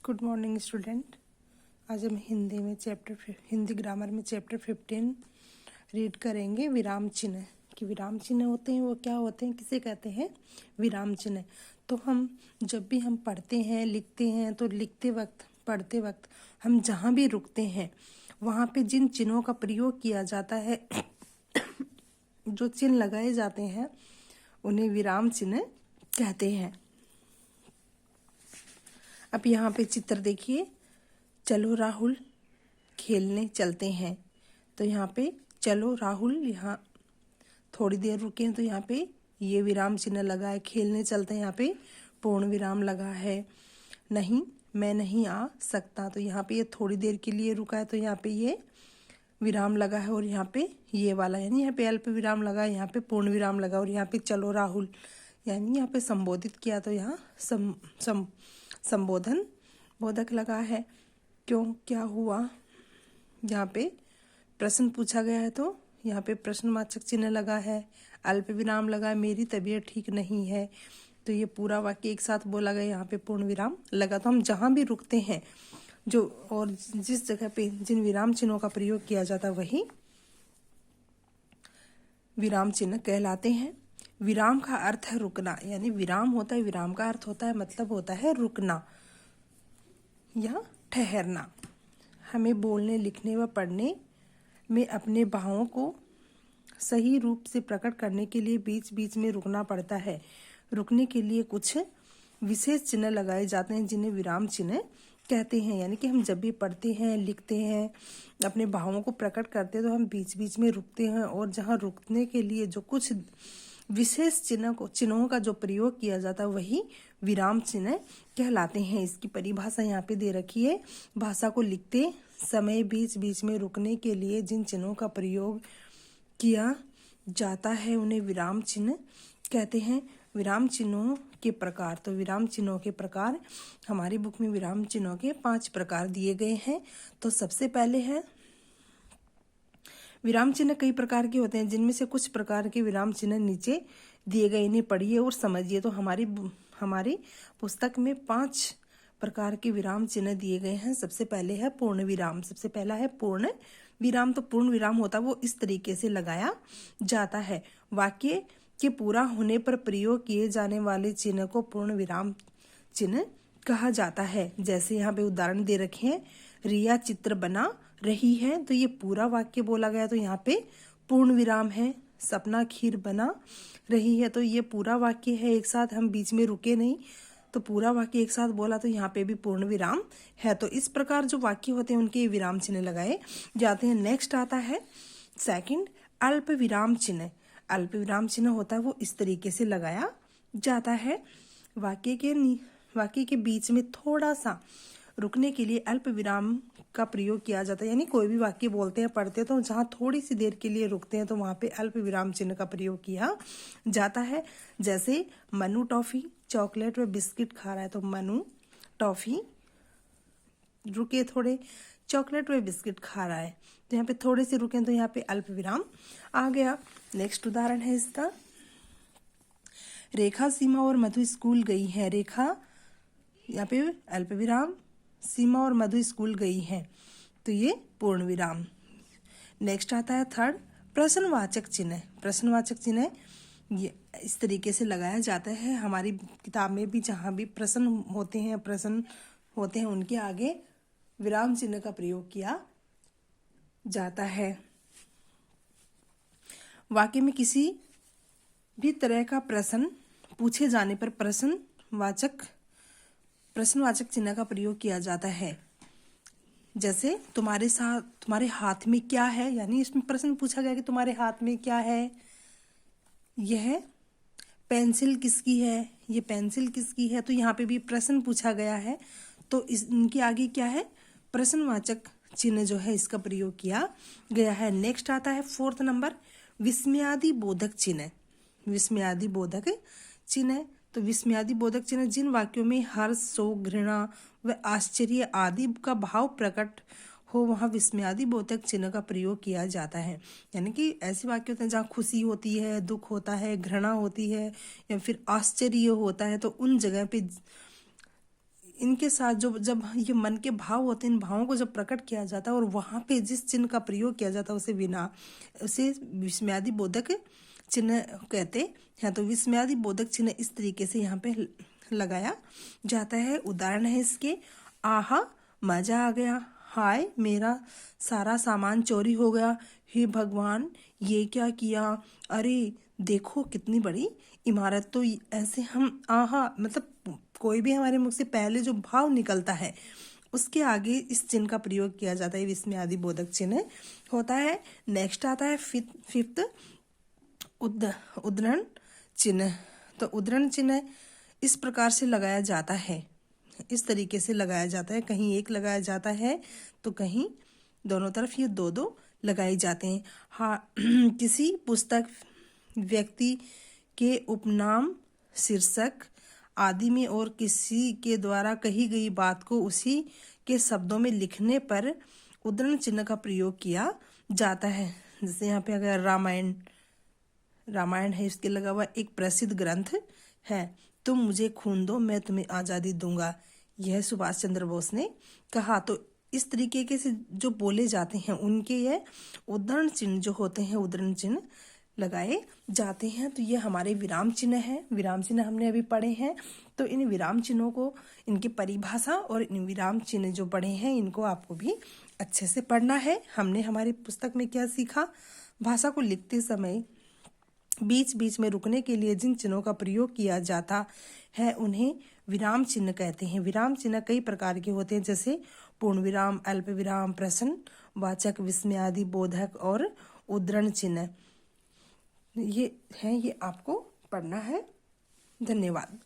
Good morning student. आज हम Hindi grammar में चैप्टर 15 रीड करेंगे। विराम चिन्ह कि विराम चिन्ह होते हैं वो क्या होते हैं, किसे कहते हैं विराम चिन्ह। तो हम जब भी हम पढ़ते हैं लिखते हैं तो लिखते वक्त पढ़ते वक्त हम जहाँ भी रुकते हैं वहाँ पे जिन चिन्हों का प्रयोग किया जाता है जो चिन्ह लगाए जाते हैं उन्हें विराम चिन्ह कहते हैं। अब यहाँ पे चित्र देखिए, चलो राहुल खेलने चलते हैं। तो यहाँ पे चलो राहुल, यहाँ थोड़ी देर रुके तो यहाँ पे ये विराम चिन्ह लगा है। खेलने चलते हैं, यहाँ पे पूर्ण विराम लगा है। नहीं मैं नहीं आ सकता, तो यहाँ पे ये थोड़ी देर के लिए रुका है तो यहाँ पे ये विराम लगा है। और यहाँ पे ये वाला यानी यहाँ पे अल्प विराम लगा है, यहाँ पे पूर्ण विराम लगा। और यहाँ पे चलो राहुल यानी यहाँ पे संबोधित किया तो यहाँ संबोधन बोधक लगा है। क्यों, क्या हुआ, यहाँ पे प्रश्न पूछा गया है तो यहाँ पे प्रश्नवाचक चिन्ह लगा है, अल्प विराम लगा है। मेरी तबीयत ठीक नहीं है, तो ये पूरा वाक्य एक साथ बोला गया, यहाँ पे पूर्ण विराम लगा। तो हम जहाँ भी रुकते हैं जो और जिस जगह पे जिन विराम चिन्हों का प्रयोग किया जाता है वही विराम चिन्ह कहलाते हैं। विराम का अर्थ है रुकना, यानी विराम होता है, विराम का अर्थ होता है मतलब होता है रुकना या ठहरना। हमें बोलने लिखने व पढ़ने में अपने भावों को सही रूप से प्रकट करने के लिए बीच बीच में रुकना पड़ता है। रुकने के लिए कुछ विशेष चिन्ह लगाए जाते हैं जिन्हें विराम चिन्ह कहते हैं। यानी कि हम जब भी पढ़ते हैं लिखते हैं अपने भावों को प्रकट करते हैं तो हम बीच बीच में रुकते हैं, और जहाँ रुकने के लिए जो कुछ विशेष चिन्हों का जो प्रयोग किया जाता है वही विराम चिन्ह कहलाते हैं। इसकी परिभाषा यहाँ पे दे रखी है। भाषा को लिखते समय बीच बीच में रुकने के लिए जिन चिन्हों का प्रयोग किया जाता है उन्हें विराम चिन्ह कहते हैं। विराम चिन्हों के प्रकार, तो विराम चिन्हों के प्रकार हमारी बुक में विराम चिन्हों के 5 प्रकार दिए गए हैं। तो सबसे पहले है विराम चिन्ह कई प्रकार के होते हैं, जिनमें से कुछ प्रकार के विराम चिन्ह नीचे दिए गए, इन्हें पढ़िए और समझिए। तो हमारी पुस्तक में 5 प्रकार के विराम चिन्ह दिए गए हैं। सबसे पहले है पूर्ण विराम। सबसे पहला है पूर्ण विराम। तो पूर्ण विराम होता है वो इस तरीके से लगाया जाता है, वाक्य के पूरा होने पर प्रयोग किए जाने वाले चिन्ह को पूर्ण विराम चिन्ह कहा जाता है। जैसे यहाँ पे उदाहरण दे रखे हैं, रिया चित्र बना रही है, तो ये पूरा वाक्य बोला गया तो यहाँ पे पूर्ण विराम है। सपना खीर बना रही है, तो ये पूरा वाक्य है, एक साथ हम बीच में रुके नहीं, तो पूरा वाक्य एक साथ बोला तो यहाँ पे भी पूर्ण विराम है। तो इस प्रकार जो वाक्य होते हैं उनके विराम चिन्ह लगाए जाते हैं। नेक्स्ट आता है सेकंड अल्प विराम चिन्ह। अल्प विराम चिन्ह होता है वो इस तरीके से लगाया जाता है, वाक्य के बीच में थोड़ा सा रुकने के लिए अल्प विराम का प्रयोग किया जाता है। यानी कोई भी वाक्य बोलते हैं पढ़ते हैं तो जहाँ थोड़ी सी देर के लिए रुकते हैं तो वहाँ पे अल्प विराम चिन्ह का प्रयोग किया जाता है। जैसे मनु टॉफी चॉकलेट व बिस्किट खा रहा है, तो मनु टॉफी रुके थोड़े, चॉकलेट व बिस्किट खा रहा है, तो यहाँ पे थोड़े से रुके तो यहाँ पे अल्प विराम आ गया। नेक्स्ट उदाहरण है इसका, रेखा सीमा और मधु स्कूल गई है। रेखा यहाँ पे अल्प विराम, सीमा और मधु स्कूल गई है, तो ये पूर्ण विराम। नेक्स्ट आता है थर्ड प्रश्नवाचक चिन्ह। प्रश्नवाचक चिन्ह ये इस तरीके से लगाया जाता है। हमारी किताब में भी जहाँ भी प्रश्न होते हैं उनके आगे विराम चिन्ह का प्रयोग किया जाता है। वाक्य में किसी भी तरह का प्रश्न पूछे जाने पर प्रश्नवाचक चिन्ह का प्रयोग किया जाता है। जैसे तुम्हारे हाथ में क्या है, यानी इसमें प्रश्न पूछा गया कि तुम्हारे हाथ में क्या है। यह पेंसिल किसकी है, ये पेंसिल किसकी है, तो यहाँ पे भी प्रश्न पूछा गया है तो इनके आगे क्या है, प्रश्नवाचक चिन्ह जो है इसका प्रयोग किया गया है। नेक्स्ट आता है 4th नंबर विस्मयादि बोधक चिन्ह। विस्मयादि बोधक चिन्ह, तो विस्मयादि बोधक चिन्ह जिन वाक्यों में हर्ष, शोक, घृणा व आश्चर्य आदि का भाव प्रकट हो वहाँ विस्मयादि बोधक चिन्ह का प्रयोग किया जाता है। यानी कि ऐसे वाक्य होते हैं जहाँ खुशी होती है, दुख होता है, घृणा होती है या फिर आश्चर्य होता है, तो उन जगह पे इनके साथ जो जब ये मन के भाव होते हैं, इन भावों को जब प्रकट किया जाता है और वहाँ पे जिस चिन्ह का प्रयोग किया जाता है उसे विस्मयादि बोधक चिन्ह कहते हैं। तो विस्मयादि बोधक चिन्ह इस तरीके से यहाँ पे लगाया जाता है। उदाहरण है इसके, आहा मजा आ गया, हाय मेरा सारा सामान चोरी हो गया, हे भगवान ये क्या किया, अरे देखो कितनी बड़ी इमारत। तो ऐसे हम आहा मतलब कोई भी हमारे मुख से पहले जो भाव निकलता है उसके आगे इस चिन्ह का प्रयोग किया जाता है, विस्मयादि बोधक चिन्ह होता है। नेक्स्ट आता है फिफ्थ उद्धरण चिन्ह। तो उद्धरण चिन्ह इस प्रकार से लगाया जाता है, इस तरीके से लगाया जाता है, कहीं एक लगाया जाता है तो कहीं दोनों तरफ ये दो दो लगाए जाते हैं। हाँ, किसी पुस्तक, व्यक्ति के उपनाम, शीर्षक आदि में और किसी के द्वारा कही गई बात को उसी के शब्दों में लिखने पर उद्धरण चिन्ह का प्रयोग किया जाता है। जैसे यहाँ पे अगर रामायण है, इसके लगा हुआ एक प्रसिद्ध ग्रंथ है, तुम मुझे खून दो मैं तुम्हें आज़ादी दूंगा, यह सुभाष चंद्र बोस ने कहा। तो इस तरीके से जो बोले जाते हैं उनके ये उद्धरण चिन्ह जो होते हैं, उद्धरण चिन्ह लगाए जाते हैं। तो ये हमारे विराम चिन्ह हैं, विराम चिन्ह हमने अभी पढ़े हैं। तो इन विराम चिन्हों को, इनकी परिभाषा और इन विराम चिन्ह जो पढ़े हैं इनको आपको भी अच्छे से पढ़ना है। हमने हमारी पुस्तक में क्या सीखा, भाषा को लिखते समय बीच बीच में रुकने के लिए जिन चिन्हों का प्रयोग किया जाता है उन्हें विराम चिन्ह कहते हैं। विराम चिन्ह कई प्रकार के होते हैं, जैसे पूर्ण विराम, अल्प विराम, प्रश्न वाचक, विस्मयादि बोधक और उद्धरण चिन्ह। ये आपको पढ़ना है। धन्यवाद।